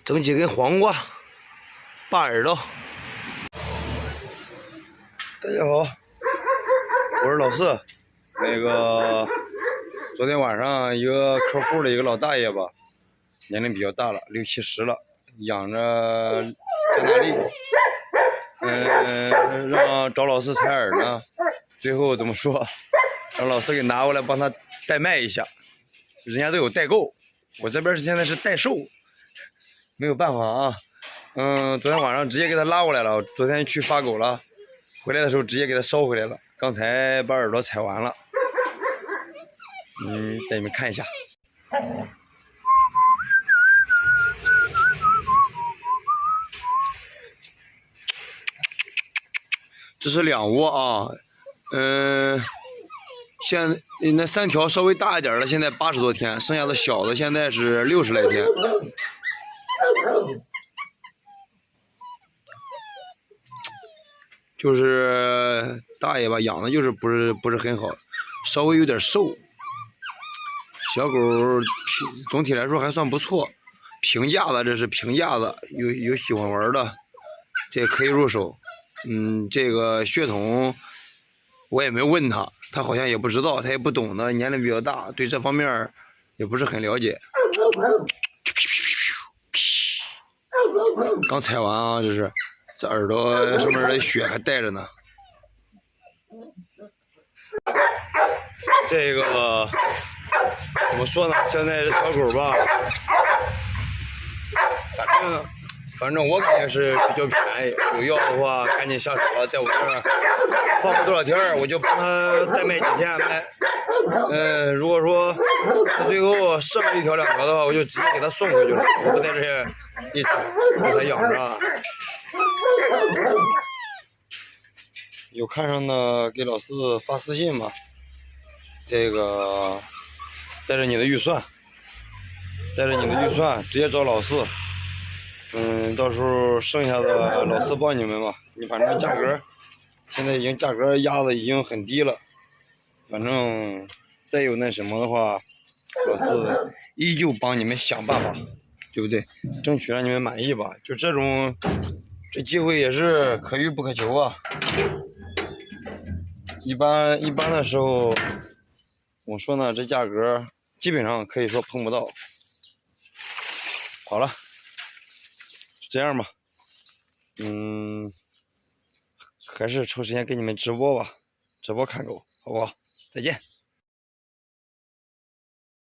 整几根黄瓜，扒耳朵。大家好，我是老四。那个，昨天晚上一个客户的一个老大爷吧，年龄比较大了，60、70了，养着加拿利，让找老四采耳呢，最后怎么说，让老四给拿过来帮他代卖一下，人家都有代购，我这边现在是代售，没有办法啊。昨天晚上直接给他拉过来了，昨天去发狗了，回来的时候直接给他捎回来了，刚才把耳朵采完了，带你们看一下。这是2窝啊，现那3条稍微大一点的，现在80多天，剩下的小的现在是60来天。就是大爷吧，养的就是不是很好，稍微有点瘦。小狗总体来说还算不错，平架子，这是平架子，有喜欢玩的，这个可以入手。这个血统我也没问他，他好像也不知道，他也不懂的，年龄比较大，对这方面也不是很了解。刚采完啊，这耳朵上面的血还带着呢。这个怎么说呢？现在这小狗吧，反正我感觉是比较便宜，有要的话赶紧下手了，在我这儿放不多少天，我就帮他再卖几天卖。如果说他最后剩1条2条的话，我就直接给他送回去了，我不在这一直给他养着。有看上的给老四发私信吧，这个带着你的预算直接找老四。到时候剩下的老四帮你们吧。你反正价格现在价格压的已经很低了，反正再有那什么的话，老四依旧帮你们想办法，对不对？争取让你们满意吧。就这机会也是可遇不可求啊。一般的时候，怎么说呢？这价格基本上可以说碰不到。好了，就这样吧。还是抽时间给你们直播吧，直播看狗，好不好？再见。